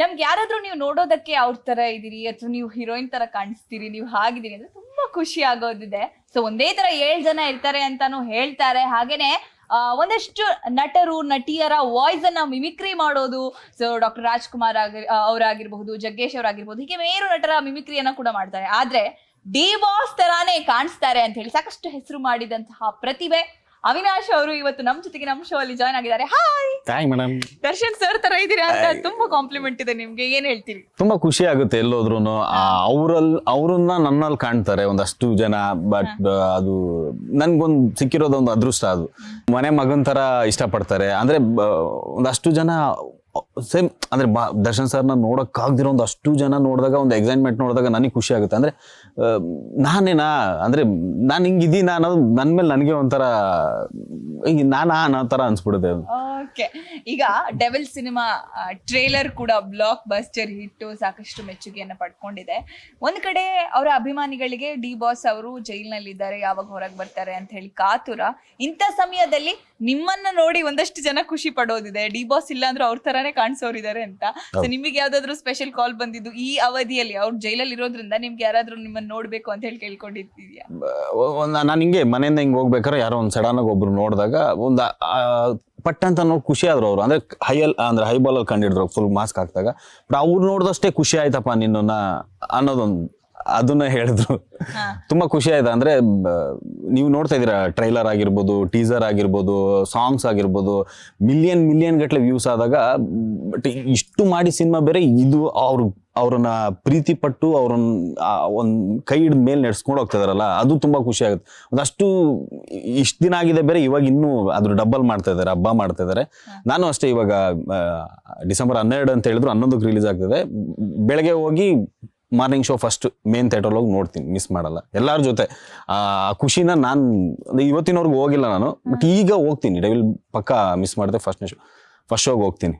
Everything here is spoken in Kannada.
ನಮ್ಗೆ ಯಾರಾದ್ರೂ ನೀವು ನೋಡೋದಕ್ಕೆ ಅವ್ರ ತರ ಇದೀರಿ ಅಥವಾ ನೀವು ಹೀರೋಯಿನ್ ತರ ಕಾಣಿಸ್ತೀರಿ, ನೀವು ಹಾಗಿದ್ದೀರಿ ಅಂದ್ರೆ ತುಂಬಾ ಖುಷಿ ಆಗೋದಿದೆ. ಸೊ ಒಂದೇ ತರ 7 ಜನ ಇರ್ತಾರೆ ಅಂತಾನು ಹೇಳ್ತಾರೆ. ಹಾಗೇನೆ ಒಂದಷ್ಟು ನಟರು ನಟಿಯರ ವಾಯ್ಸ್ ಅನ್ನ ಮಿಮಿಕ್ರಿ ಮಾಡೋದು. ಸೊ ಡಾಕ್ಟರ್ ರಾಜ್ಕುಮಾರ್ ಅವರಾಗಿರ್ಬಹುದು, ಜಗ್ಗೇಶ್ ಅವರಾಗಿರ್ಬಹುದು, ಹೀಗೆ ಮೇರು ನಟರ ಮಿಮಿಕ್ರಿಯನ್ನ ಕೂಡ ಮಾಡ್ತಾರೆ. ಆದ್ರೆ ಡಿ ಬಾಸ್ ತರಾನೇ ಕಾಣಿಸ್ತಾರೆ ಅಂತ ಹೇಳಿ ಸಾಕಷ್ಟು ಹೆಸರು ಮಾಡಿದಂತಹ ಪ್ರತಿಭೆ ಅವಿನಾಶ್ ಅವರು ಇವತ್ತು ನಮ್ಮ ಜೊತೆಗೆ ನಮ್ಮ ಶೋ ಅಲ್ಲಿ ಜಾಯ್ನ್ ಆಗಿದ್ದಾರೆ. Hi madam. ದರ್ಶನ್ ಸರ್ ತರ ಇದೀರಾ ಅಂತ ತುಂಬಾ ಕಾಂಪ್ಲಿಮೆಂಟ್ ಇದೆ ನಿಮ್ಗೆ, ಏನ್ ಹೇಳ್ತೀರಿ? ತುಂಬಾ ಖುಷಿ ಆಗುತ್ತೆ ಎಲ್ಲೋದ್ರೂನು. ಅವ್ರನ್ನ ನನ್ನಲ್ಲಿ ಕಾಣ್ತಾರೆ ಒಂದಷ್ಟು ಜನ. ಬಟ್ ಅದು ನನ್ಗೊಂದು ಸಿಕ್ಕಿರೋದೊಂದು ಅದೃಷ್ಟ. ಅದು ಮನೆ ಮಗನ್ ತರ ಇಷ್ಟಪಡ್ತಾರೆ. ಅಂದ್ರೆ ಒಂದಷ್ಟು ಜನ ಸೇಮ್ ಅಂದ್ರೆ ದರ್ಶನ್ ಸರ್ನ ನೋಡಕ್ಕಾಗ್ದಿರೋ ಒಂದಷ್ಟು ಜನ ನೋಡಿದಾಗ, ಒಂದು ಎಕ್ಸೈಟ್ಮೆಂಟ್ ನೋಡಿದಾಗ ನನಗೆ ಖುಷಿ ಆಗುತ್ತೆ. ಅಂದ್ರೆ ನಾನೇನಾ ಅಂದ್ರೆ ನಾನು ಹಿಂಗಿದ್ದೀನ ಅನ್ನೋದು ನನ್ ಮೇಲೆ ನನಗೆ ಒಂಥರ ಅನ್ನೋ ತರ ಅನ್ಸ್ಬಿಡುತ್ತೆ ಅದು. ಓಕೆ, ಈಗ ಡೆವಿಲ್ ಸಿನಿಮಾ ಟ್ರೇಲರ್ ಕೂಡ ಬ್ಲಾಕ್ ಬಸ್ಟರ್ ಹಿಟ್ಟು, ಸಾಕಷ್ಟು ಮೆಚ್ಚುಗೆಯನ್ನ ಪಡ್ಕೊಂಡಿದೆ. ಒಂದ್ ಕಡೆ ಅವರ ಅಭಿಮಾನಿಗಳಿಗೆ ಡಿ ಬಾಸ್ ಅವರು ಜೈಲ್ನಲ್ಲಿದ್ದಾರೆ, ಯಾವಾಗ ಹೊರಗೆ ಬರ್ತಾರೆ ಅಂತ ಹೇಳಿ ಕಾತುರ. ಇಂಥ ಸಮಯದಲ್ಲಿ ನಿಮ್ಮನ್ನ ನೋಡಿ ಒಂದಷ್ಟು ಜನ ಖುಷಿ ಪಡೋದಿದೆ, ಡಿ ಬಾಸ್ ಇಲ್ಲ ಅಂದ್ರೆ ಅವ್ರ ತರಾನೇ ಕಾಣಿಸೋರಿದ್ದಾರೆ ಅಂತ. ಸೊ ನಿಮಗೆ ಯಾವ್ದಾದ್ರು ಸ್ಪೆಷಲ್ ಕಾಲ್ ಬಂದಿದ್ದು ಈ ಅವಧಿಯಲ್ಲಿ? ಅವ್ರು ಜೈಲಲ್ಲಿ ಇರೋದ್ರಿಂದ ನಿಮ್ಗೆ ಯಾರಾದ್ರೂ ನಿಮ್ಮನ್ನ ನೋಡ್ಬೇಕು ಅಂತ ಹೇಳಿ ಕೇಳ್ಕೊಂಡಿದ್ದಿದ್ಯಾ? ನಾನು ಹಿಂಗೆ ಮನೆಯಿಂದ ಹಿಂಗೆ ಹೋಗ್ಬೇಕಾದ್ರೆ ಯಾರೋ ಒಂದ್ ಸಡನ್ ಆಗಿ ಒಬ್ರು ನೋಡಿದಾಗ ಒಂದು ಪಟ್ ಅಂತ ನೋಡಿ ಖುಷಿ ಆದ್ರು ಅವರು. ಅಂದ್ರೆ ಹೈಬಾಲ್ ಅಲ್ಲಿ ಕಂಡಿದ್ರು ಫುಲ್ ಮಾಸ್ಕ್ ಹಾಕ್ದಾಗ. ಬಟ್ ಅವ್ರು ನೋಡಿದಷ್ಟೇ ಖುಷಿ ಆಯ್ತಪ್ಪ ನಿನ್ನ ಅನ್ನೋದೊಂದು ಅದನ್ನ ಹೇಳಿದ್ರು. ತುಂಬಾ ಖುಷಿ ಆಯ್ತು. ಅಂದ್ರೆ ನೀವು ನೋಡ್ತಾ ಇದೀರಾ, ಟ್ರೈಲರ್ ಆಗಿರ್ಬೋದು, ಟೀಸರ್ ಆಗಿರ್ಬೋದು, ಸಾಂಗ್ಸ್ ಆಗಿರ್ಬೋದು, ಮಿಲಿಯನ್ ಗಟ್ಟಲೆ ವ್ಯೂಸ್ ಆದಾಗ, ಬಟ್ ಇಷ್ಟು ಮಾಡಿ ಸಿನಿಮಾ ಬೇರೆ, ಇದು ಅವ್ರನ್ನ ಪ್ರೀತಿ ಪಟ್ಟು ಅವ್ರನ್ನ ಒಂದ್ ಕೈ ಹಿಡಿದ ಮೇಲೆ ನಡೆಸ್ಕೊಂಡು ಹೋಗ್ತಿದಾರಲ್ಲ, ಅದು ತುಂಬಾ ಖುಷಿ ಆಗುತ್ತೆ. ಒಂದಷ್ಟು ಇಷ್ಟ ದಿನ ಆಗಿದೆ ಬೇರೆ, ಇವಾಗ ಇನ್ನೂ ಅದ್ರ ಡಬ್ಬಲ್ ಮಾಡ್ತಾ ಇದಾರೆ, ಹಬ್ಬ ಮಾಡ್ತಾ ಇದಾರೆ. ನಾನು ಅಷ್ಟೇ, ಇವಾಗ ಡಿಸೆಂಬರ್ 12 ಅಂತ ಹೇಳಿದ್ರು, 11ಕ್ಕೆ ರಿಲೀಸ್ ಆಗ್ತದೆ. ಬೆಳಗ್ಗೆ ಹೋಗಿ morning show first main theatre ಹೋಗಿ ನೋಡ್ತೀನಿ, ಮಿಸ್ ಮಾಡಲ್ಲ. ಎಲ್ಲರ ಜೊತೆ ಆ ಖುಷಿನ ನಾನು ಇವತ್ತಿನವರೆಗೂ ಹೋಗಿಲ್ಲ ನಾನು, ಬಟ್ ಈಗ ಹೋಗ್ತೀನಿ. ಡೆವಿಲ್ ಪಕ್ಕ ಮಿಸ್ ಮಾಡಿದೆ, ಫಸ್ಟ್ ಶೋಗೆ ಹೋಗ್ತೀನಿ.